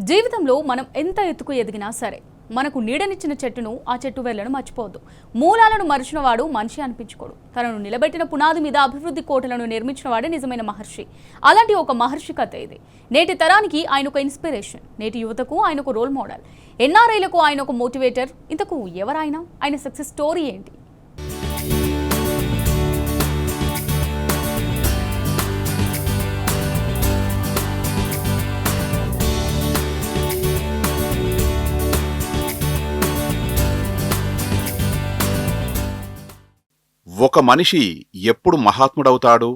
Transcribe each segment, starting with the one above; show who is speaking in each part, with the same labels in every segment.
Speaker 1: జీవితంలో మనం ఎంత ఎత్తుకు ఎదిగినా సరే మనకు నీడనిచ్చిన చెట్టును ఆ చెట్టు వేళ్లను మర్చిపోవద్దు. మూలాలను మరిచినవాడు మనిషి అనిపించుకోడు. తనను నిలబెట్టిన పునాది మీద అభివృద్ధి కోటలను నిర్మించినవాడే నిజమైన మహర్షి. అలాంటి ఒక మహర్షి కథ ఇది. నేటి తరానికి ఆయన ఒక ఇన్స్పిరేషన్, నేటి యువతకు ఆయన ఒక రోల్ మోడల్, ఎన్ఆర్ఐలకు ఆయన ఒక మోటివేటర్. ఇంతకు ఎవరైనా ఆయన సక్సెస్ స్టోరీ ఏంటి?
Speaker 2: ఒక మనిషి ఎప్పుడు మహాత్ముడవుతాడు?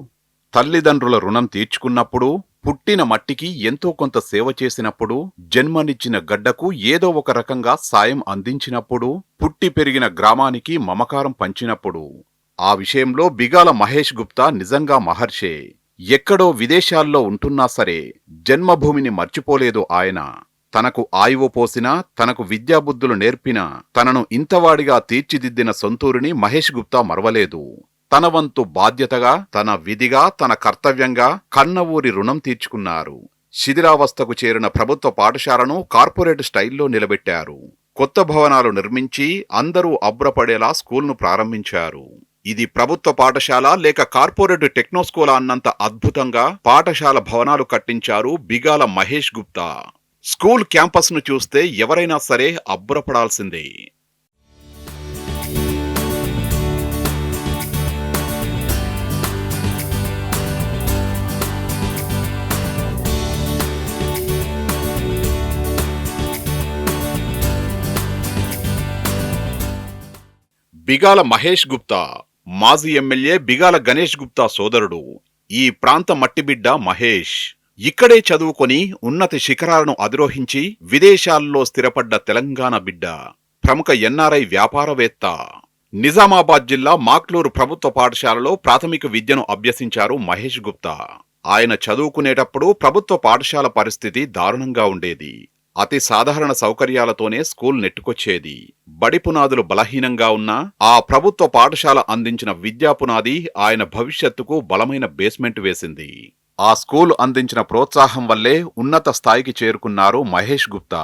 Speaker 2: తల్లిదండ్రుల రుణం తీర్చుకున్నప్పుడు, పుట్టిన మట్టికి ఎంతో కొంత సేవ చేసినప్పుడు, జన్మనిచ్చిన గడ్డకు ఏదో ఒక రకంగా సాయం అందించినప్పుడు, పుట్టి పెరిగిన గ్రామానికి మమకారం పంచినప్పుడు. ఆ విషయంలో బిగాల మహేష్ గుప్తా నిజంగా మహర్షే. ఎక్కడో విదేశాల్లో ఉంటున్నా సరే జన్మభూమిని మర్చిపోలేదు ఆయన. తనకు ఆయువు పోసినా, తనకు విద్యాబుద్ధులు నేర్పినా, తనను ఇంతవాడిగా తీర్చిదిద్దిన సొంతూరిని మహేష్ గుప్తా మరవలేదు. తన వంతు బాధ్యతగా, తన విధిగా, తన కర్తవ్యంగా కన్న ఊరి రుణం తీర్చుకున్నారు. శిథిలావస్థకు చేరిన ప్రభుత్వ పాఠశాలను కార్పొరేట్ స్టైల్లో నిలబెట్టారు. కొత్త భవనాలు నిర్మించి అందరూ అబ్బురపడేలా స్కూల్ను ప్రారంభించారు. ఇది ప్రభుత్వ పాఠశాల లేక కార్పొరేట్ టెక్నోస్కూల్ అన్నంత అద్భుతంగా పాఠశాల భవనాలు కట్టించారు బిగాల మహేష్ గుప్తా. స్కూల్ క్యాంపస్ ను చూస్తే ఎవరైనా సరే అబ్బురపడాల్సిందే. బిగాల మహేష్ గుప్తా మాజీ ఎమ్మెల్యే బిగాల గణేష్ గుప్తా సోదరుడు. ఈ ప్రాంత మట్టిబిడ్డ మహేష్ ఇక్కడే చదువుకొని ఉన్నత శిఖరాలను అధిరోహించి విదేశాల్లో స్థిరపడ్డ తెలంగాణ బిడ్డ. ప్రముఖ ఎన్ఆర్ఐ వ్యాపారవేత్త. నిజామాబాద్ జిల్లా మాక్లూరు ప్రభుత్వ పాఠశాలలో ప్రాథమిక విద్యను అభ్యసించారు మహేష్ గుప్తా. ఆయన చదువుకునేటప్పుడు ప్రభుత్వ పాఠశాల పరిస్థితి దారుణంగా ఉండేది. అతి సాధారణ సౌకర్యాలతోనే స్కూల్ నెట్టుకొచ్చేది. బడి పునాదులు బలహీనంగా ఉన్నా ఆ ప్రభుత్వ పాఠశాల అందించిన విద్యా పునాది ఆయన భవిష్యత్తుకు బలమైన బేస్మెంట్ వేసింది. ఆ స్కూల్ అందించిన ప్రోత్సాహం వల్లే ఉన్నత స్థాయికి చేరుకున్నారు మహేష్ గుప్తా.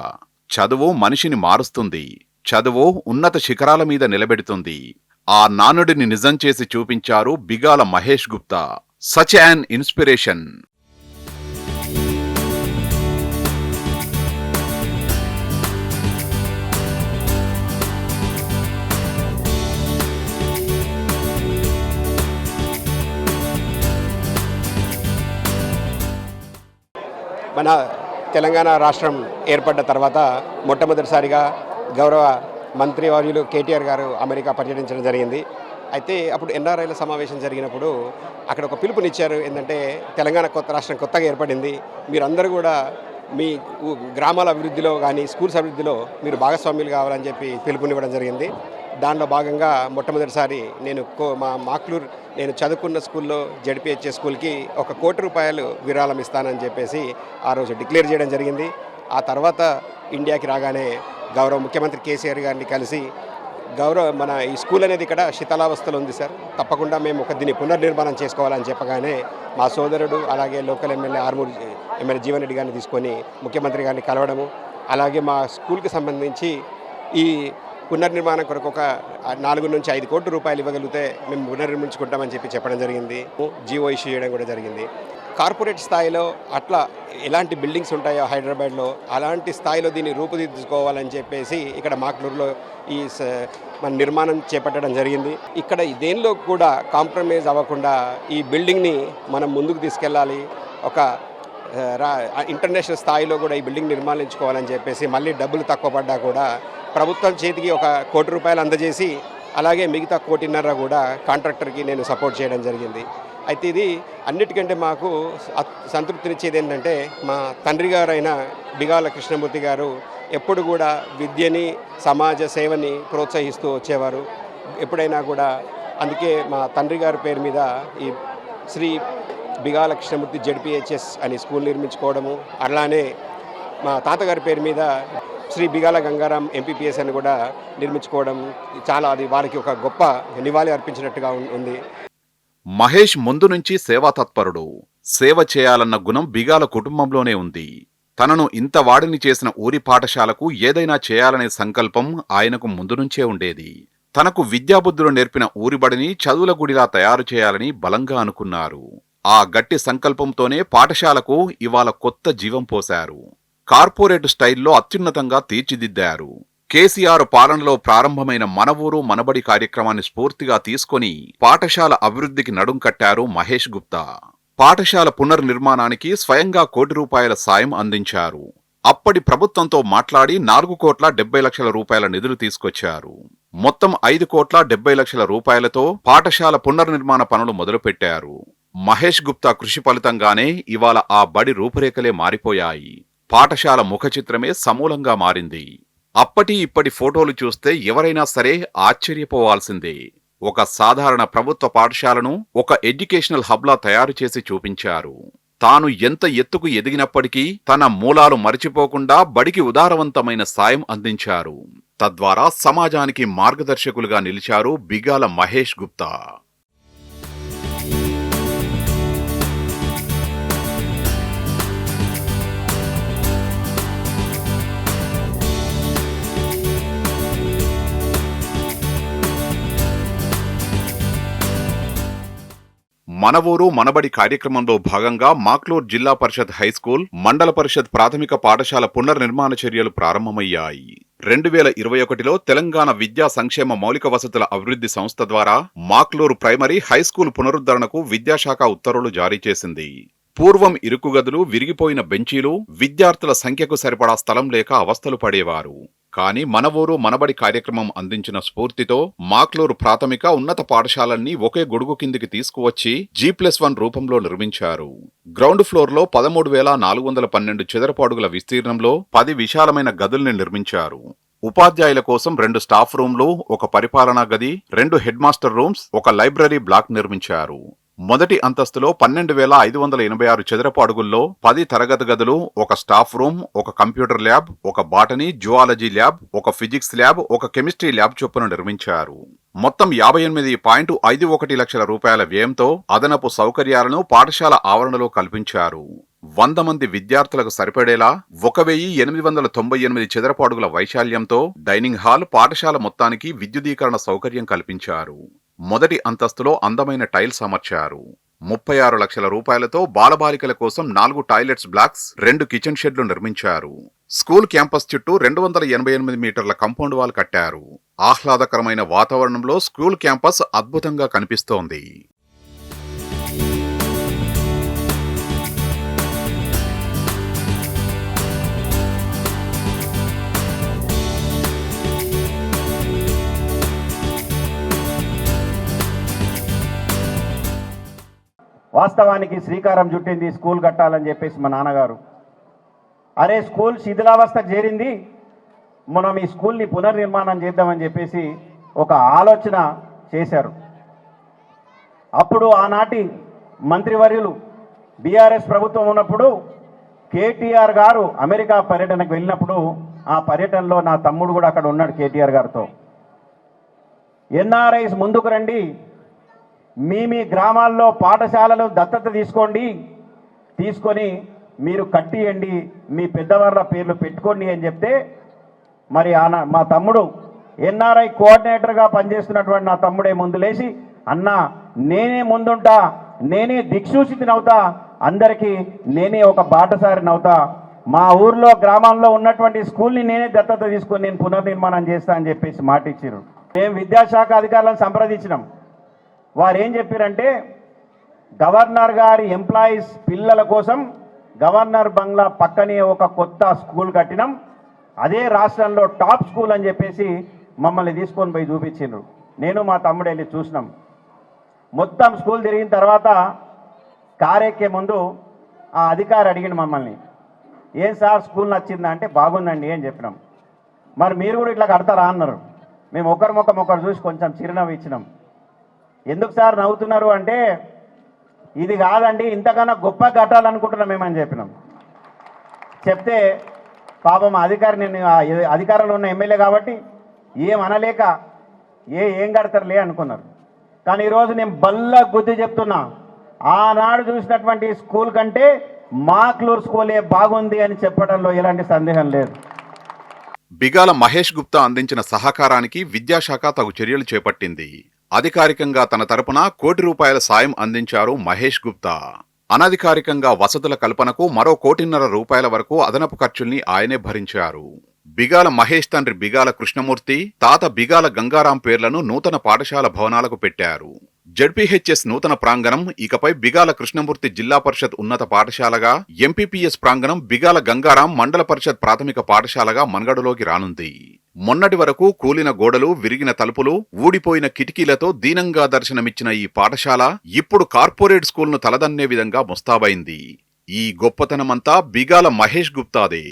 Speaker 2: చదువు మనిషిని మారుస్తుంది. చదువు ఉన్నత శిఖరాల మీద నిలబెడుతుంది. ఆ నానుడిని నిజం చేసి చూపించారు Bigala Mahesh Gupta. Such an inspiration.
Speaker 3: మన తెలంగాణ రాష్ట్రం ఏర్పడ్డ తర్వాత మొట్టమొదటిసారిగా గౌరవ మంత్రివర్యులు కేటీఆర్ గారు అమెరికా పర్యటించడం జరిగింది. అయితే అప్పుడు ఎన్ఆర్ఐల సమావేశం జరిగినప్పుడు అక్కడ ఒక పిలుపునిచ్చారు. ఏంటంటే తెలంగాణ రాష్ట్రం కొత్తగా ఏర్పడింది, మీరందరూ కూడా మీ గ్రామాల అభివృద్ధిలో కానీ స్కూల్స్ అభివృద్ధిలో మీరు భాగస్వామ్యులు కావాలని చెప్పి పిలుపునివ్వడం జరిగింది. దానిలో భాగంగా మొట్టమొదటిసారి నేను మా మాక్లూర్ నేను చదువుకున్న స్కూల్లో జడ్పీహెచ్ఏ స్కూల్కి ₹1 కోటి విరాళం ఇస్తానని చెప్పేసి ఆ రోజు డిక్లేర్ చేయడం జరిగింది. ఆ తర్వాత ఇండియాకి రాగానే గౌరవ ముఖ్యమంత్రి కేసీఆర్ గారిని కలిసి మన ఈ స్కూల్ అనేది ఇక్కడ శిథిలావస్థలో ఉంది సార్, తప్పకుండా మేము దీన్ని పునర్నిర్మాణం చేసుకోవాలని చెప్పగానే మా సోదరుడు అలాగే local MLA Armoor MLA Jeevan Reddy గారిని తీసుకొని ముఖ్యమంత్రి గారిని కలవడము, అలాగే మా స్కూల్కి సంబంధించి ఈ పునర్నిర్మాణం కొరకు ఒక ₹4 నుంచి ₹5 కోట్లు ఇవ్వగలిగితే మేము పునర్నిర్మించుకుంటామని చెప్పడం జరిగింది. జీవో ఇష్యూ చేయడం కూడా జరిగింది. కార్పొరేట్ స్థాయిలో అట్లా ఎలాంటి బిల్డింగ్స్ ఉంటాయో హైదరాబాద్లో అలాంటి స్థాయిలో దీన్ని రూపుదిద్దుకోవాలని చెప్పేసి ఇక్కడ మాక్లూరులో ఈ మన నిర్మాణం చేపట్టడం జరిగింది. ఇక్కడ దేనిలో కూడా కాంప్రమైజ్ అవ్వకుండా ఈ బిల్డింగ్ని మనం ముందుకు తీసుకెళ్ళాలి, ఒక ఇంటర్నేషనల్ స్థాయిలో కూడా ఈ బిల్డింగ్ నిర్మాణించుకోవాలని చెప్పేసి మళ్ళీ డబ్బులు తక్కువ పడ్డా కూడా ప్రభుత్వం చేతికి ₹1 కోటి అందజేసి అలాగే మిగతా ₹1.5 కోటి కూడా కాంట్రాక్టర్కి నేను సపోర్ట్ చేయడం జరిగింది. అయితే ఇది అన్నిటికంటే మాకు సంతృప్తినిచ్చేది ఏంటంటే మా తండ్రి గారైన బిగాల కృష్ణమూర్తి గారు ఎప్పుడు కూడా విద్యని సమాజ సేవని ప్రోత్సహిస్తూ వచ్చేవారు ఎప్పుడైనా కూడా. అందుకే మా తండ్రి గారి పేరు మీద ఈ శ్రీ బిగాల కృష్ణమూర్తి జడ్పీహెచ్ఎస్ అని స్కూల్ నిర్మించుకోవడము, అలానే మా తాతగారి పేరు మీద శ్రీ బిగాల గంగారాం ఎంపీపీఎస్ అని కూడా నిర్మించుకోవడం చాలా అది వారికి ఒక గొప్ప నివాళి అర్పించినట్టుగా ఉంది.
Speaker 2: మహేష్ ముందు నుంచి సేవా తత్పరుడు. సేవ చేయాలన్న గుణం బిగాల కుటుంబంలోనే ఉంది. తనను ఇంత వాడిని చేసిన ఊరి పాఠశాలకు ఏదైనా చేయాలనే సంకల్పం ఆయనకు ముందు నుంచే ఉండేది. తనకు విద్యాబుద్ధులు నేర్పిన ఊరిబడిని చదువుల గుడిలా తయారు చేయాలని బలంగా అనుకున్నారు. ఆ గట్టి సంకల్పంతోనే పాఠశాలకు ఇవాళ కొత్త జీవం పోశారు. కార్పొరేట్ స్టైల్లో అత్యున్నతంగా తీర్చిదిద్దారు. కేసీఆర్ పాలనలో ప్రారంభమైన మన ఊరు మనబడి కార్యక్రమాన్ని స్ఫూర్తిగా తీసుకొని పాఠశాల అభివృద్ధికి నడుం కట్టారు మహేష్ గుప్తా. పాఠశాల పునర్నిర్మాణానికి స్వయంగా ₹1 సాయం అందించారు. అప్పటి ప్రభుత్వంతో మాట్లాడి 4,70,00,000 నిధులు తీసుకొచ్చారు. మొత్తం ₹5,70,00,000 పాఠశాల పునర్నిర్మాణ పనులు మొదలుపెట్టారు. మహేష్ గుప్తా కృషి ఫలితంగానే ఇవాళ ఆ బడి రూపురేఖలే మారిపోయాయి. పాఠశాల ముఖచిత్రమే సమూలంగా మారింది. అప్పటి ఇప్పటి ఫోటోలు చూస్తే ఎవరైనా సరే ఆశ్చర్యపోవాల్సిందే. ఒక సాధారణ ప్రభుత్వ పాఠశాలను ఒక ఎడ్యుకేషనల్ హబ్లా తయారు చేసి చూపించారు. తాను ఎంత ఎత్తుకు ఎదిగినప్పటికీ తన మూలాలు మరిచిపోకుండా బడికి ఉదారవంతమైన సాయం అందించారు. తద్వారా సమాజానికి మార్గదర్శకులుగా నిలిచారు బిగాల మహేష్ గుప్తా. మన ఊరు మనబడి కార్యక్రమంలో భాగంగా మాక్లూర్ జిల్లా పరిషత్ హైస్కూల్, మండల పరిషత్ ప్రాథమిక పాఠశాల పునర్నిర్మాణ చర్యలు ప్రారంభమయ్యాయి. 2021లో తెలంగాణ విద్యా సంక్షేమ మౌలిక వసతుల అభివృద్ధి సంస్థ ద్వారా మాక్లూరు ప్రైమరీ హైస్కూల్ పునరుద్ధరణకు విద్యాశాఖ ఉత్తర్వులు జారీ చేసింది. పూర్వం ఇరుకు గదులు, విరిగిపోయిన బెంచీలు, విద్యార్థుల సంఖ్యకు సరిపడా స్థలం లేక అవస్థలు పడేవారు. కానీ మన ఊరు మనబడి కార్యక్రమం అందించిన స్ఫూర్తితో మాక్లూరు ప్రాథమిక, ఉన్నత పాఠశాలల్ని ఒకే గొడుగు కిందికి తీసుకువచ్చి G+1 రూపంలో నిర్మించారు. గ్రౌండ్ ఫ్లోర్లో 13,412 చదరపు అడుగుల విస్తీర్ణంలో 10 విశాలమైన గదుల్ని నిర్మించారు. ఉపాధ్యాయుల కోసం 2 స్టాఫ్ రూమ్లు, ఒక పరిపాలనా గది, 2 హెడ్ మాస్టర్ రూమ్స్, ఒక లైబ్రరీ బ్లాక్ నిర్మించారు. మొదటి అంతస్తులో 12,586 చదరపు అడుగుల్లో 10 తరగతి గదులు, ఒక స్టాఫ్ రూమ్, ఒక కంప్యూటర్ ల్యాబ్, ఒక బాటనీ, జువాలజీ ల్యాబ్, ఒక ఫిజిక్స్ ల్యాబ్, ఒక కెమిస్ట్రీ ల్యాబ్ చొప్పున నిర్మించారు. మొత్తం ₹58.51 లక్షల వ్యయంతో అదనపు సౌకర్యాలను పాఠశాల ఆవరణలో కల్పించారు. 100 మంది విద్యార్థులకు సరిపడేలా 1,898 చదరపు అడుగుల వైశాల్యంతో డైనింగ్ హాల్, పాఠశాల మొత్తానికి విద్యుదీకరణ సౌకర్యం కల్పించారు. మొదటి అంతస్తులో అందమైన టైల్స్ అమర్చారు. ₹36 లక్షలతో బాలబాలికల కోసం 4 టాయిలెట్స్ బ్లాక్స్, 2 కిచెన్ షెడ్లు నిర్మించారు. స్కూల్ క్యాంపస్ చుట్టూ 288 మీటర్ల కాంపౌండ్ వాల్ కట్టారు. ఆహ్లాదకరమైన వాతావరణంలో స్కూల్ క్యాంపస్ అద్భుతంగా కనిపిస్తోంది.
Speaker 4: వాస్తవానికి శ్రీకారం చుట్టింది స్కూల్ కట్టాలని చెప్పేసి మా నాన్నగారు. అరే స్కూల్ శిథిలావస్థకు చేరింది, మనం ఈ స్కూల్ని పునర్నిర్మాణం చేద్దామని చెప్పేసి ఒక ఆలోచన చేశారు. అప్పుడు ఆనాటి మంత్రివర్యులు బీఆర్ఎస్ ప్రభుత్వం ఉన్నప్పుడు కేటీఆర్ గారు అమెరికా పర్యటనకు వెళ్ళినప్పుడు ఆ పర్యటనలో నా తమ్ముడు కూడా అక్కడ ఉన్నాడు కేటీఆర్ గారితో. ఎన్ఆర్ఐస్ ముందుకు రండి, మీ గ్రామాల్లో పాఠశాలలు దత్తత తీసుకొని మీరు కట్టియండి, మీ పెద్దవాళ్ళ పేర్లు పెట్టుకోండి అని చెప్తే, మరి మా తమ్ముడు ఎన్ఆర్ఐ కోఆర్డినేటర్గా పనిచేస్తున్నటువంటి నా తమ్ముడే ముందు లేచి, అన్నా నేనే ముందుంటా, నేనే దిక్సూచితినవుతా, అందరికీ నేనే ఒక బాటసారినవుతా, మా ఊర్లో గ్రామాల్లో ఉన్నటువంటి స్కూల్ని నేనే దత్తత తీసుకొని నేను పునర్నిర్మాణం చేస్తా అని చెప్పేసి మాట ఇచ్చారు. మేము విద్యాశాఖ అధికారులను సంప్రదించినాం. వారు ఏం చెప్పారంటే, గవర్నర్ గారి ఎంప్లాయీస్ పిల్లల కోసం గవర్నర్ బంగ్లా పక్కనే ఒక కొత్త స్కూల్ కట్టినాం, అదే రాష్ట్రంలో టాప్ స్కూల్ అని చెప్పేసి మమ్మల్ని తీసుకొని పోయి చూపించారు. నేను మా తమ్ముడు వెళ్ళి చూసినాం. మొత్తం స్కూల్ తిరిగిన తర్వాత కారెక్కే ముందు ఆ అధికారి అడిగిన మమ్మల్ని, ఏం సార్ స్కూల్ నచ్చిందా అంటే బాగుందండి అని చెప్పినాం. మరి మీరు కూడా ఇట్లా కడతారా అన్నారు. మేము ఒకరి ముఖం ఒకరు చూసి కొంచెం చిరునవ్వు ఇచ్చినాం. ఎందుకు సార్ నవ్వుతున్నారు అంటే, ఇది కాదండి, ఇంతకన్నా గొప్ప కట్టాలనుకుంటున్నాం మేమని చెప్పినాం. చెప్తే పాపం అధికారి, నేను అధికారంలో ఉన్న ఎమ్మెల్యే కాబట్టి ఏం అనలేక ఏం కడతారులే అనుకున్నారు. కానీ ఈరోజు నేను బల్ల గుద్ది చెప్తున్నా, ఆనాడు చూసినటువంటి స్కూల్ కంటే మాక్లూర్ స్కూలే బాగుంది అని చెప్పడంలో ఎలాంటి సందేహం లేదు.
Speaker 2: బిగాల మహేష్ గుప్తా అందించిన సహకారానికి విద్యాశాఖ తగు చర్యలు చేపట్టింది. అధికారికంగా తన తరపున ₹1 సాయం అందించారు మహేష్ గుప్తా. అనధికారికంగా వసతుల కల్పనకు మరో ₹1.5 వరకు అదనపు ఖర్చుల్ని ఆయనే భరించారు. బిగాల మహేష్ తండ్రి బిగాల కృష్ణమూర్తి, తాత బిగాల గంగారాం పేర్లను నూతన పాఠశాల భవనాలకు పెట్టారు. జడ్పీహెచ్ఎస్ నూతన ప్రాంగణం ఇకపై బిగాల కృష్ణమూర్తి జిల్లా పరిషత్ ఉన్నత పాఠశాలగా, ఎంపీపీఎస్ ప్రాంగణం బిగాల గంగారాం మండల పరిషత్ ప్రాథమిక పాఠశాలగా మనుగడలోకి రానుంది. మొన్నటి వరకు కూలిన గోడలు, విరిగిన తలుపులు, ఊడిపోయిన కిటికీలతో దీనంగా దర్శనమిచ్చిన ఈ పాఠశాల ఇప్పుడు కార్పొరేట్ స్కూల్ను తలదన్నే విధంగా ముస్తాబైంది. ఈ గొప్పతనమంతా బిగాల మహేష్ గుప్తాదే.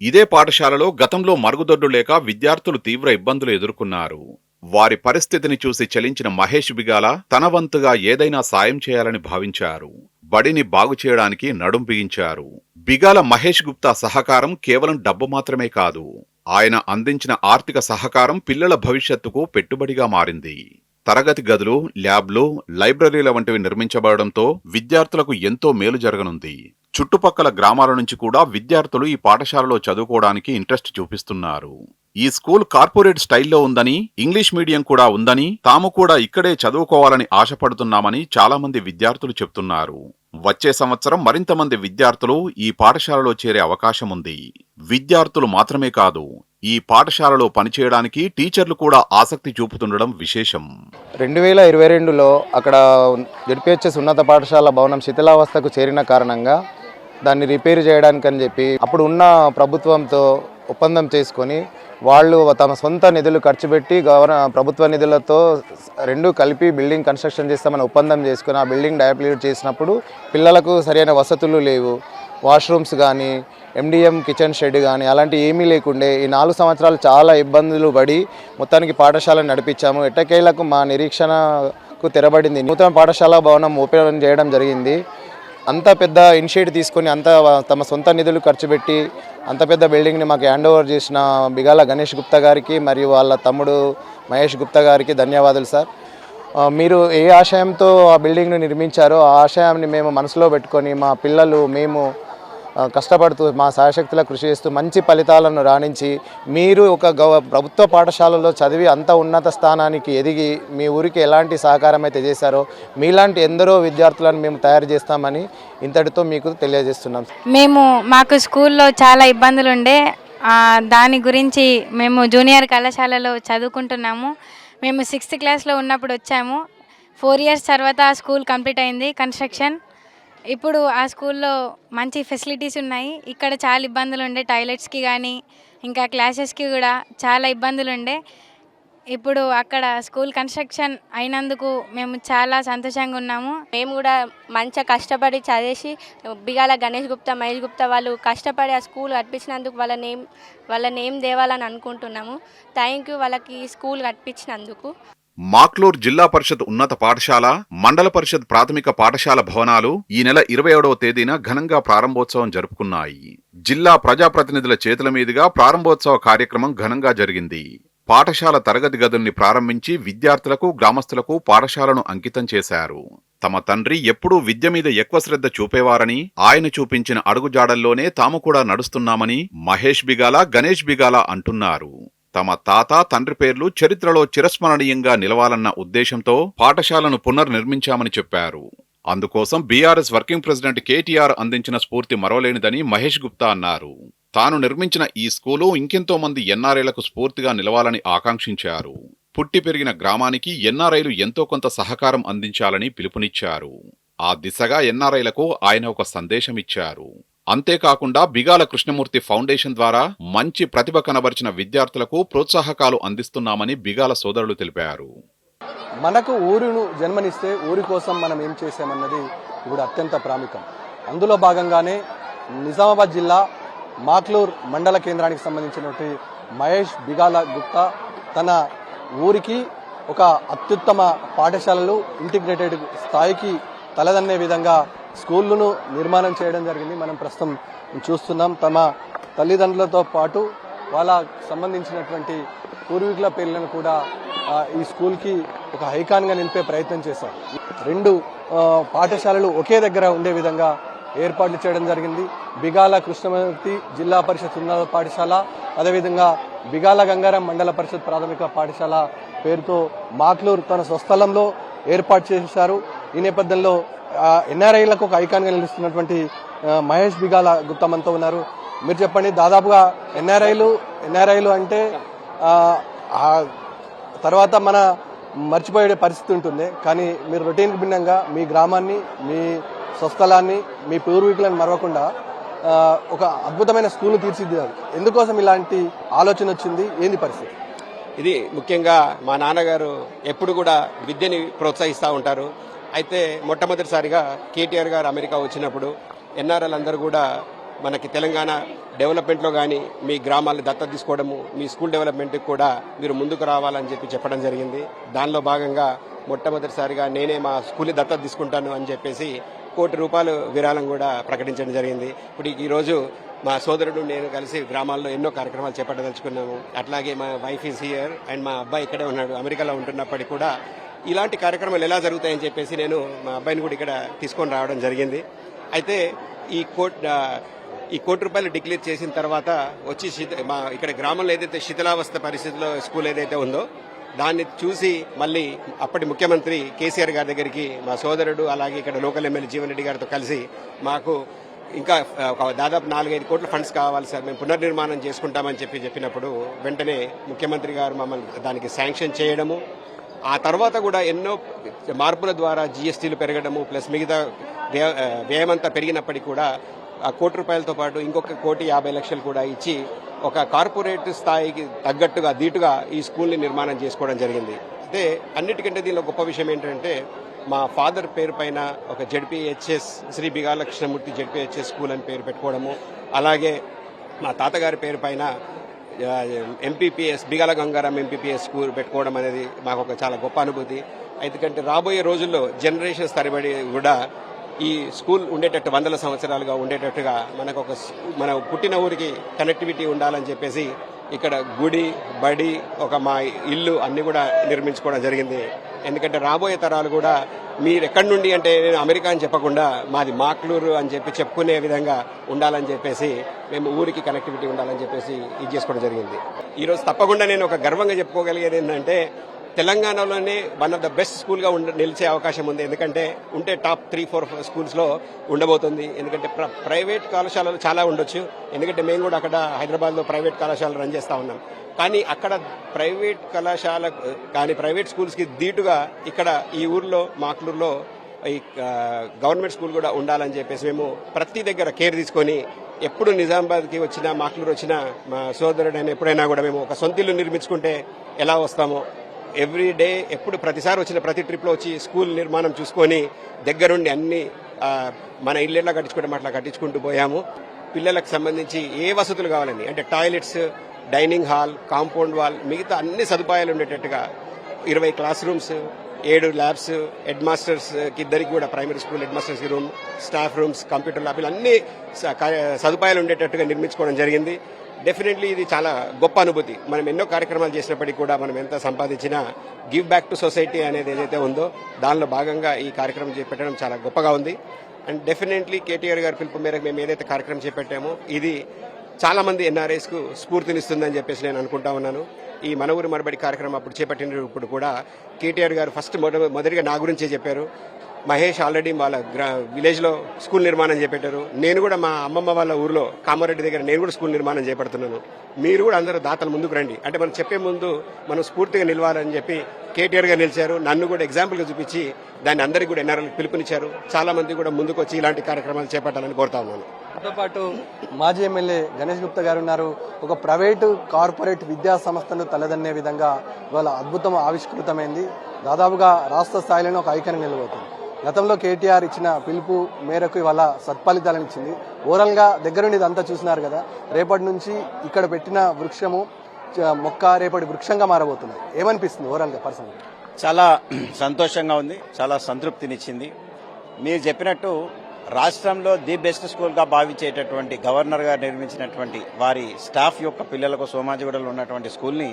Speaker 2: ఇదే పాఠశాలలో గతంలో మరుగుదొడ్డు లేక విద్యార్థులు తీవ్ర ఇబ్బందులు ఎదుర్కొన్నారు. వారి పరిస్థితిని చూసి చలించిన మహేష్ బిగాల తన వంతుగా ఏదైనా సాయం చేయాలని భావించారు. బడిని బాగు చేయడానికి నడుం బిగించారు. బిగాల మహేష్ గుప్తా సహకారం కేవలం డబ్బు మాత్రమే కాదు, ఆయన అందించిన ఆర్థిక సహకారం పిల్లల భవిష్యత్తుకు పెట్టుబడిగా మారింది. తరగతి గదులు, ల్యాబ్లు, లైబ్రరీల వంటివి నిర్మించబడడంతో విద్యార్థులకు ఎంతో మేలు జరగనుంది. చుట్టుపక్కల గ్రామాల నుంచి కూడా విద్యార్థులు ఈ పాఠశాలలో చదువుకోవడానికి ఇంట్రెస్ట్ చూపిస్తున్నారు. ఈ స్కూల్ కార్పొరేట్ స్టైల్లో ఉందని, ఇంగ్లీష్ మీడియం కూడా ఉందని, తాము కూడా ఇక్కడే చదువుకోవాలని ఆశపడుతున్నామని చాలా మంది విద్యార్థులు చెప్తున్నారు. వచ్చే సంవత్సరం మరింత మంది విద్యార్థులు ఈ పాఠశాలలో చేరే అవకాశం ఉంది. విద్యార్థులు మాత్రమే కాదు, ఈ పాఠశాలలో పనిచేయడానికి టీచర్లు కూడా ఆసక్తి చూపుతుండడం విశేషం.
Speaker 5: 2022లో అక్కడ జడ్పీహెచ్ఎస్ ఉన్నత పాఠశాల భవనం శిథిలావస్థకు చేరిన కారణంగా దాన్ని రిపేర్ చేయడానికి అని చెప్పి అప్పుడు ఉన్న ప్రభుత్వంతో ఒప్పందం చేసుకొని వాళ్ళు తమ సొంత నిధులు ఖర్చు పెట్టి ప్రభుత్వ నిధులతో రెండు కలిపి బిల్డింగ్ కన్స్ట్రక్షన్ చేస్తామని ఒప్పందం చేసుకుని ఆ బిల్డింగ్ డయాప్లికేట్ చేసినప్పుడు పిల్లలకు సరైన వసతులు లేవు. వాష్రూమ్స్ కానీ, MDM కిచెన్ షెడ్ కానీ అలాంటి ఏమీ లేకుండే ఈ 4 సంవత్సరాలు చాలా ఇబ్బందులు పడి మొత్తానికి పాఠశాలను నడిపించాము. ఎట్టకేలకు మా నిరీక్షణకు తెరబడింది. నూతన పాఠశాల భవనం ఓపెన్ చేయడం జరిగింది. అంత పెద్ద ఇనిషియేటివ్ తీసుకొని తమ సొంత నిధులు ఖర్చు పెట్టి అంత పెద్ద బిల్డింగ్ని మాకు హ్యాండ్ ఓవర్ చేసిన బిగాల గణేష్ గుప్తా గారికి మరియు వాళ్ళ తమ్ముడు మహేష్ గుప్తా గారికి ధన్యవాదాలు సార్. మీరు ఏ ఆశయంతో ఆ బిల్డింగ్ను నిర్మించారో ఆ ఆశయాన్ని మేము మనసులో పెట్టుకొని మా పిల్లలు మేము కష్టపడుతూ మా శాయశక్తుల కృషి చేస్తూ మంచి ఫలితాలను రాణించి మీరు ఒక ప్రభుత్వ పాఠశాలలో చదివి అంత ఉన్నత స్థానానికి ఎదిగి మీ ఊరికి ఎలాంటి సహకారం అయితే చేశారో మీలాంటి ఎందరో విద్యార్థులను మేము తయారు చేస్తామని ఇంతటితో మీకు తెలియజేస్తున్నాం.
Speaker 6: మాకు స్కూల్లో చాలా ఇబ్బందులు ఉండే, దాని గురించి మేము జూనియర్ కళాశాలలో చదువుకుంటున్నాము. మేము 6th క్లాస్లో ఉన్నప్పుడు వచ్చాము. 4 years తర్వాత ఆ స్కూల్ కంప్లీట్ అయింది కన్స్ట్రక్షన్. ఇప్పుడు ఆ స్కూల్లో మంచి ఫెసిలిటీస్ ఉన్నాయి. ఇక్కడ చాలా ఇబ్బందులు ఉండే, టాయిలెట్స్కి కానీ ఇంకా క్లాసెస్కి కూడా చాలా ఇబ్బందులు ఉండే. ఇప్పుడు అక్కడ స్కూల్ కన్స్ట్రక్షన్ అయినందుకు మేము చాలా సంతోషంగా ఉన్నాము.
Speaker 7: మేము కూడా మంచిగా కష్టపడి చదివేసి బిగాల గణేష్ గుప్తా, మహేష్ గుప్తా వాళ్ళు కష్టపడి ఆ స్కూల్ కట్టించినందుకు వాళ్ళ నేమ్ దేవాలని అనుకుంటున్నాము. థ్యాంక్ యూ వాళ్ళకి స్కూల్ కట్టించినందుకు.
Speaker 2: మాక్లూర్ జిల్లా పరిషత్ ఉన్నత పాఠశాల, మండల పరిషత్ ప్రాథమిక పాఠశాల భవనాలు ఈ నెల 27వ తేదీన ఘనంగా ప్రారంభోత్సవం జరుపుకున్నాయి. జిల్లా ప్రజాప్రతినిధుల చేతుల మీదుగా ప్రారంభోత్సవ కార్యక్రమం ఘనంగా జరిగింది. పాఠశాల తరగతి గదుల్ని ప్రారంభించి విద్యార్థులకు, గ్రామస్తులకు పాఠశాలను అంకితం చేశారు. తమ తండ్రి ఎప్పుడూ విద్య మీద ఎక్కువ శ్రద్ధ చూపేవారని, ఆయన చూపించిన అడుగుజాడల్లోనే తాము కూడా నడుస్తున్నామని మహేష్ బిగాల, గణేష్ బిగాల అంటున్నారు. తమ తాత, తండ్రి పేర్లు చరిత్రలో చిరస్మరణీయంగా నిలవాలన్న ఉద్దేశంతో పాఠశాలను పునర్నిర్మించామని చెప్పారు. అందుకోసం బీఆర్ఎస్ వర్కింగ్ ప్రెసిడెంట్ కేటీఆర్ అందించిన స్ఫూర్తి మరోలేనిదని మహేష్ గుప్తా అన్నారు. తాను నిర్మించిన ఈ స్కూలు ఇంకెంతో మంది ఎన్ఆర్ఐలకు స్ఫూర్తిగా నిలవాలని ఆకాంక్షించారు. పుట్టి పెరిగిన గ్రామానికి ఎన్ఆర్ఐలు ఎంతో కొంత సహకారం అందించాలని పిలుపునిచ్చారు. ఆ దిశగా ఎన్ఆర్ఐలకు ఆయన ఒక సందేశమిచ్చారు. అంతేకాకుండా బిగాల కృష్ణమూర్తి ఫౌండేషన్ ద్వారా మంచి ప్రతిభ కనబరిచిన విద్యార్థులకు ప్రోత్సాహకాలు అందిస్తున్నామని బిగాల సోదరులు తెలిపారు.
Speaker 8: మనకు ఊరును జన్మనిస్తే ఊరి కోసం మనం ఏం చేసామన్నది ఇప్పుడు అత్యంత ప్రాముఖ్యం. అందులో భాగంగానే నిజామాబాద్ జిల్లా మాక్లూర్ మండల కేంద్రానికి సంబంధించినటువంటి మహేష్ బిగాల గుప్తా తన ఊరికి ఒక అత్యుత్తమ పాఠశాలలు ఇంటిగ్రేటెడ్ స్థాయికి తలదన్నే విధంగా స్కూళ్ళను నిర్మాణం చేయడం జరిగింది. మనం ప్రస్తుతం చూస్తున్నాం. తమ తల్లిదండ్రులతో పాటు వాళ్ళకు సంబంధించినటువంటి పూర్వీకుల పేర్లను కూడా ఈ స్కూల్కి ఒక ఐకాన్గా నిలిపే ప్రయత్నం చేశారు. 2 పాఠశాలలు ఒకే దగ్గర ఉండే విధంగా ఏర్పాట్లు చేయడం జరిగింది. బిగాల కృష్ణమూర్తి జిల్లా పరిషత్ ఉన్నత పాఠశాల, అదేవిధంగా బిగాల గంగారం మండల పరిషత్ ప్రాథమిక పాఠశాల పేరుతో మాక్లూర్ తన స్వస్థలంలో ఏర్పాటు చేశారు. ఈ నేపథ్యంలో ఎన్ఆర్ఐలకు ఒక ఐకాన్గా నిలుస్తున్నటువంటి మహేష్ బిగాల గుప్తా మనతో ఉన్నారు. మీరు చెప్పండి, దాదాపుగా ఎన్ఆర్ఐలు అంటే తర్వాత మన మర్చిపోయే పరిస్థితి ఉంటుంది. కానీ మీరు రొటీన్కి భిన్నంగా మీ గ్రామాన్ని, మీ స్వస్థలాన్ని, మీ పూర్వీకులను మరవకుండా ఒక అద్భుతమైన స్కూల్ తీర్చిదిద్దారు. ఎందుకోసం ఇలాంటి ఆలోచన వచ్చింది? ఏంది పరిస్థితి?
Speaker 3: ఇది ముఖ్యంగా మా నాన్నగారు ఎప్పుడు కూడా విద్యని ప్రోత్సహిస్తూ ఉంటారు. అయితే మొట్టమొదటిసారిగా కేటీఆర్ గారు అమెరికా వచ్చినప్పుడు ఎన్ఆర్ఎల్ అందరూ కూడా మనకి తెలంగాణ డెవలప్మెంట్లో కానీ మీ గ్రామాలను దత్తత తీసుకోవడము, మీ స్కూల్ డెవలప్మెంట్కి కూడా మీరు ముందుకు రావాలని చెప్పడం జరిగింది. దానిలో భాగంగా మొట్టమొదటిసారిగా నేనే మా స్కూల్ని దత్తత తీసుకుంటాను అని చెప్పేసి ₹1 కోటి విరాళం కూడా ప్రకటించడం జరిగింది. ఇప్పుడు ఈరోజు మా సోదరుడు నేను కలిసి గ్రామాల్లో ఎన్నో కార్యక్రమాలు చేపట్టదలుచుకున్నాము. అట్లాగే మా వైఫ్ ఈజ్ హియర్ అండ్ మా అబ్బాయి ఇక్కడే ఉన్నాడు. అమెరికాలో ఉంటున్నప్పటికీ కూడా ఇలాంటి కార్యక్రమాలు ఎలా జరుగుతాయని చెప్పేసి నేను మా అబ్బాయిని కూడా ఇక్కడ తీసుకొని రావడం జరిగింది. అయితే ఈ ₹1 కోటి డిక్లేర్ చేసిన తర్వాత వచ్చి మా ఇక్కడ గ్రామంలో ఏదైతే శిథిలావస్థ పరిస్థితిలో స్కూల్ ఏదైతే ఉందో దాన్ని చూసి మళ్ళీ అప్పటి ముఖ్యమంత్రి కేసీఆర్ గారి దగ్గరికి మా సోదరుడు అలాగే ఇక్కడ లోకల్ ఎమ్మెల్యే జీవన్ రెడ్డి గారితో కలిసి మాకు ఇంకా దాదాపు 4-5 కోట్ల ఫండ్స్ కావాలి సార్, మేము పునర్నిర్మాణం చేసుకుంటామని చెప్పినప్పుడు వెంటనే ముఖ్యమంత్రి గారు మమ్మల్ని దానికి శాంక్షన్ చేయడము, ఆ తర్వాత కూడా ఎన్నో మార్పుల ద్వారా జీఎస్టీలు పెరగడము ప్లస్ మిగతా వ్యయమంతా పెరిగినప్పటికీ కూడా ఆ ₹1 కోటి పాటు ఇంకొక ₹1,50,00,000 కూడా ఇచ్చి ఒక కార్పొరేట్ స్థాయికి తగ్గట్టుగా ధీటుగా ఈ స్కూల్ని నిర్మాణం చేసుకోవడం జరిగింది. అయితే అన్నిటికంటే దీనిలో గొప్ప విషయం ఏంటంటే మా ఫాదర్ పేరు పైన ఒక ZPHS Shri Bigala Krishnamurthy ZPHS school అని పేరు పెట్టుకోవడము, అలాగే మా తాతగారి పేరు పైన MPPS Bigala Gangaram MPPS school పెట్టుకోవడం అనేది మాకు ఒక చాలా గొప్ప అనుభూతి. ఎందుకంటే రాబోయే రోజుల్లో జనరేషన్స్ తరబడి కూడా ఈ స్కూల్ ఉండేటట్టు 100 సంవత్సరాలుగా ఉండేటట్టుగా మనకు మన పుట్టిన ఊరికి కనెక్టివిటీ ఉండాలని చెప్పేసి ఇక్కడ గుడి, బడి, ఒక మా ఇల్లు అన్ని కూడా నిర్మించుకోవడం జరిగింది. ఎందుకంటే రాబోయే తరాలు కూడా మీరు ఎక్కడి నుండి అంటే నేను అమెరికా అని చెప్పకుండా మాది మాక్లూరు అని చెప్పుకునే విధంగా ఉండాలని చెప్పేసి మేము ఊరికి కనెక్టివిటీ ఉండాలని చెప్పేసి ఇది చేసుకోవడం జరిగింది. ఈరోజు తప్పకుండా నేను ఒక గర్వంగా చెప్పుకోగలిగేది ఏంటంటే తెలంగాణలోనే వన్ ఆఫ్ ద బెస్ట్ స్కూల్గా నిలిచే అవకాశం ఉంది. ఎందుకంటే ఉంటే టాప్ 3-4 స్కూల్స్లో ఉండబోతుంది. ఎందుకంటే ప్రైవేట్ కళాశాలలు చాలా ఉండొచ్చు. ఎందుకంటే మేము కూడా అక్కడ హైదరాబాద్లో ప్రైవేట్ కళాశాలలు రన్ చేస్తూ ఉన్నాం. కానీ అక్కడ ప్రైవేట్ కళాశాల కానీ ప్రైవేట్ స్కూల్స్కి ధీటుగా ఇక్కడ ఈ ఊర్లో మాక్లూరులో ఈ గవర్నమెంట్ స్కూల్ కూడా ఉండాలని చెప్పేసి మేము ప్రతి దగ్గర కేర్ తీసుకొని ఎప్పుడు నిజామాబాద్కి వచ్చినా మాక్లూరు వచ్చినా మా సోదరుడైన ఎప్పుడైనా కూడా మేము ఒక సొంత ఇల్లు నిర్మించుకుంటే ఎలా వస్తామో ఎవ్రీ డే ఎప్పుడు ప్రతిసారి వచ్చిన ప్రతి ట్రిప్లో వచ్చి స్కూల్ నిర్మాణం చూసుకొని దగ్గరుండి అన్ని మన ఇల్లు ఎట్లా కట్టించుకుంటాం అట్లా కట్టించుకుంటూ పోయాము. పిల్లలకు సంబంధించి ఏ వసతులు కావాలని అంటే toilets, dining hall, compound wall, మిగతా అన్ని సదుపాయాలు ఉండేటట్టుగా 20 క్లాస్ రూమ్స్, 7 ల్యాబ్స్, హెడ్ మాస్టర్స్కి ఇద్దరికి కూడా primary school head masters room, staff rooms, computer ల్యాబ్లు అన్ని సదుపాయాలు ఉండేటట్టుగా నిర్మించుకోవడం జరిగింది. డెఫినెట్లీ ఇది చాలా గొప్ప అనుభూతి. మనం ఎన్నో కార్యక్రమాలు చేసినప్పటికీ కూడా మనం ఎంత సంపాదించినా గివ్ బ్యాక్ టు సొసైటీ అనేది ఏదైతే ఉందో దానిలో భాగంగా ఈ కార్యక్రమం చేపట్టడం చాలా గొప్పగా ఉంది. అండ్ డెఫినెట్లీ కేటీఆర్ గారి పిలుపు మేరకు మేము ఏదైతే కార్యక్రమం చేపట్టామో ఇది చాలా మంది ఎన్ఆర్ఐస్కు స్ఫూర్తినిస్తుందని చెప్పేసి నేను అనుకుంటా ఉన్నాను. ఈ మన ఊరు మనబడి కార్యక్రమం అప్పుడు చేపట్టినప్పుడు కూడా కేటీఆర్ గారు ఫస్ట్ మొదటిగా నా గురించే చెప్పారు. మహేష్ ఆల్రెడీ వాళ్ళ విలేజ్లో స్కూల్ నిర్మాణం చేపట్టారు. నేను కూడా మా అమ్మమ్మ వాళ్ళ ఊర్లో కామారెడ్డి దగ్గర నేను కూడా స్కూల్ నిర్మాణం చేపడుతున్నాను. మీరు కూడా అందరూ దాతలు ముందుకు రండి అంటే మనం చెప్పే ముందు మనం స్ఫూర్తిగా నిలవాలని చెప్పి కేటీఆర్ గారు నిలిచారు. నన్ను కూడా ఎగ్జాంపుల్గా చూపించి దాన్ని అందరికీ కూడా ఎన్ఆర్ఐలకు పిలుపునిచ్చారు. చాలా మంది కూడా ముందుకు వచ్చి ఇలాంటి కార్యక్రమాలు చేపట్టాలని కోరుతా ఉన్నాను.
Speaker 8: దాంతో పాటు మాజీ ఎమ్మెల్యే గణేష్ గుప్తా గారు ఉన్నారు. ఒక ప్రైవేటు కార్పొరేట్ విద్యా సంస్థను తలదన్నే విధంగా ఇవాళ అద్భుతం ఆవిష్కృతమైంది. దాదాపుగా రాష్ట్ర స్థాయిలోనే ఒక ఐకాన్ నిలబోతుంది. గతంలో కేటీఆర్ ఇచ్చిన పిలుపు మేరకు ఇవాళ సత్ఫలితాలను ఇచ్చింది. ఓవరాల్గా దగ్గరుండి ఇదంతా చూసినారు కదా. రేపటి నుంచి ఇక్కడ పెట్టిన వృక్షము మొక్క రేపటి వృక్షంగా మారబోతుంది. ఏమనిపిస్తుంది ఓవరాల్గా పర్సనల్?
Speaker 9: చాలా సంతోషంగా ఉంది, చాలా సంతృప్తినిచ్చింది. మీరు చెప్పినట్టు రాష్ట్రంలో ది బెస్ట్ స్కూల్గా భావించేటటువంటి గవర్నర్ గారు నిర్మించినటువంటి వారి స్టాఫ్ యొక్క పిల్లలకు సోమాజిగూడలో ఉన్నటువంటి స్కూల్ని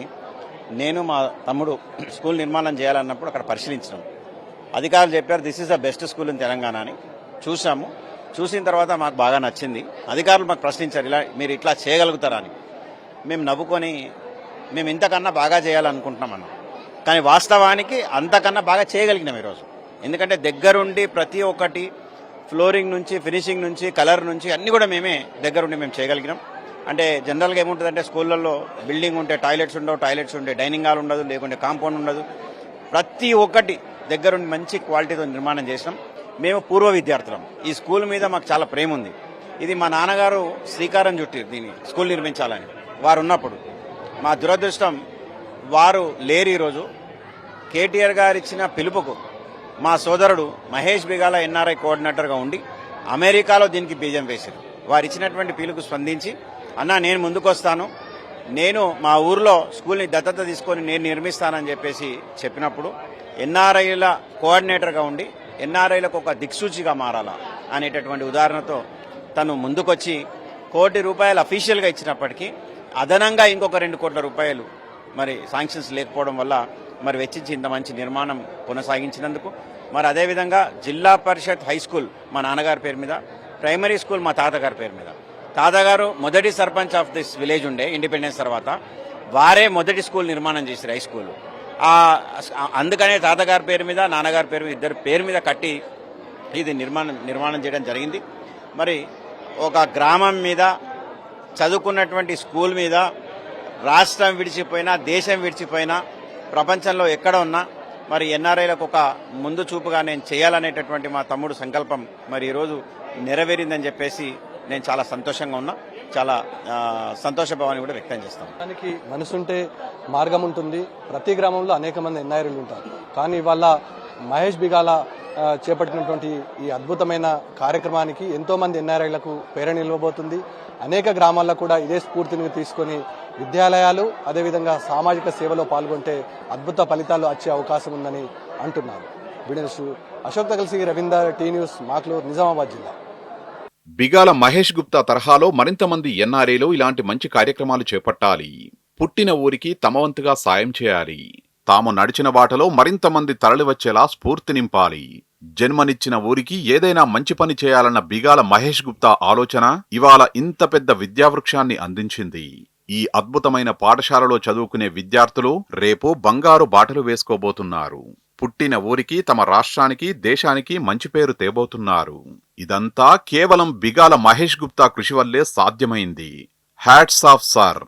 Speaker 9: నేను మా తమ్ముడు స్కూల్ నిర్మాణం చేయాలన్నప్పుడు అక్కడ పరిశీలించినాం. అధికారులు చెప్పారు this is the best school in Telangana అని. చూసాము. చూసిన తర్వాత మాకు బాగా నచ్చింది. అధికారులు మాకు ప్రశ్నించారు, ఇలా మీరు ఇట్లా చేయగలుగుతారా అని. మేము నవ్వుకొని మేము ఇంతకన్నా బాగా చేయాలనుకుంటున్నాం అన్నాం. కానీ వాస్తవానికి అంతకన్నా బాగా చేయగలిగినాం ఈరోజు. ఎందుకంటే దగ్గరుండి ప్రతి ఒక్కటి ఫ్లోరింగ్ నుంచి ఫినిషింగ్ నుంచి కలర్ నుంచి అన్నీ కూడా మేమే దగ్గరుండి మేము చేయగలిగినాం. అంటే జనరల్గా ఏముంటుందంటే స్కూళ్ళల్లో బిల్డింగ్ ఉంటే టాయిలెట్స్ ఉండవు, టాయిలెట్స్ ఉంటే డైనింగ్ హాల్ ఉండదు, లేకుంటే కాంపౌండ్ ఉండదు. ప్రతి ఒక్కటి దగ్గరుండి మంచి క్వాలిటీతో నిర్మాణం చేసినాం. మేము పూర్వ విద్యార్థులం. ఈ స్కూల్ మీద మాకు చాలా ప్రేమ ఉంది. ఇది మా నాన్నగారు శ్రీకారం చుట్టారు దీన్ని స్కూల్ నిర్మించాలని. వారు ఉన్నప్పుడు మా దురదృష్టం వారు లేరు. ఈరోజు కేటీఆర్ గారు ఇచ్చిన పిలుపుకు మా సోదరుడు మహేష్ బిగాల ఎన్ఆర్ఐ కోఆర్డినేటర్గా ఉండి అమెరికాలో దీనికి బీజం వేశారు. వారు ఇచ్చినటువంటి పిలుపుకు స్పందించి అన్న నేను ముందుకొస్తాను, నేను మా ఊర్లో స్కూల్ని దత్తత తీసుకొని నేను నిర్మిస్తానని చెప్పేసి చెప్పినప్పుడు ఎన్ఆర్ఐల కోఆర్డినేటర్గా ఉండి ఎన్ఆర్ఐలకు ఒక దిక్సూచిగా మారాలా అనేటటువంటి ఉదాహరణతో తను ముందుకొచ్చి ₹1 కోటి అఫీషియల్గా ఇచ్చినప్పటికీ అదనంగా ఇంకొక ₹2 కోట్ల మరి శాంక్షన్స్ లేకపోవడం వల్ల మరి వెచ్చించి ఇంత మంచి నిర్మాణం కొనసాగించినందుకు, మరి అదేవిధంగా జిల్లా పరిషత్ హై స్కూల్ మా నాన్నగారి పేరు మీద, ప్రైమరీ స్కూల్ మా తాతగారి పేరు మీద. తాతగారు మొదటి సర్పంచ్ ఆఫ్ దిస్ విలేజ్ ఉండే ఇండిపెండెన్స్ తర్వాత, వారే మొదటి స్కూల్ నిర్మాణం చేశారు హై స్కూల్. అందుకనే తాతగారి పేరు మీద నాన్నగారి పేరు మీద ఇద్దరు పేరు మీద కట్టి ఇది నిర్మాణం చేయడం జరిగింది. మరి ఒక గ్రామం మీద చదువుకున్నటువంటి స్కూల్ మీద రాష్ట్రం విడిచిపోయినా దేశం విడిచిపోయినా ప్రపంచంలో ఎక్కడ ఉన్నా మరి ఎన్ఆర్ఐలకు ఒక ముందు చూపుగా నేను చేయాలనేటటువంటి మా తమ్ముడు సంకల్పం మరి ఈరోజు నెరవేరిందని చెప్పేసి నేను చాలా సంతోషంగా ఉన్నా. చాలా సంతోషభావాన్ని కూడా వ్యక్తం చేస్తాను.
Speaker 8: దానికి మనసుంటే మార్గం ఉంటుంది. ప్రతి గ్రామంలో అనేక మంది ఎన్ఆర్ఐలు ఉంటారు. కానీ ఇవాళ మహేష్ బిగాల చేపట్టినటువంటి ఈ అద్భుతమైన కార్యక్రమానికి ఎంతో మంది ఎన్ఆర్ఐలకు ప్రేరణ నిలవబోతుంది. అనేక గ్రామాల్లో కూడా ఇదే స్ఫూర్తిని తీసుకొని విద్యాలయాలు అదేవిధంగా సామాజిక సేవలో పాల్గొంటే అద్భుత ఫలితాలు వచ్చే అవకాశం ఉందని అంటున్నారు. వీడియోస్ అశోక్తో కలిసి రవీందర్, టీ న్యూస్, మాక్లూర్, నిజామాబాద్ జిల్లా.
Speaker 2: బిగాల మహేష్ గుప్తా తరహాలో మరింత మంది ఎన్ఆర్ఐలు ఇలాంటి మంచి కార్యక్రమాలు చేపట్టాలి. పుట్టిన ఊరికి తమ వంతుగా సాయం చేయాలి. తాము నడిచిన బాటలో మరింత మంది తరలివచ్చేలా స్ఫూర్తి నింపాలి. జన్మనిచ్చిన ఊరికి ఏదైనా మంచి పని చేయాలన్న బిగాల మహేష్ గుప్తా ఆలోచన ఇవాళ ఇంత పెద్ద విద్యావృక్షాన్ని అందించింది. ఈ అద్భుతమైన పాఠశాలలో చదువుకునే విద్యార్థులు రేపు బంగారు బాటలు వేసుకోబోతున్నారు. పుట్టిన ఊరికి, తమ రాష్ట్రానికి, దేశానికి మంచి పేరు తేబోతున్నారు. ఇదంతా కేవలం బిగాల మహేష్ గుప్తా కృషి వల్లే సాధ్యమైంది. Hats off sir.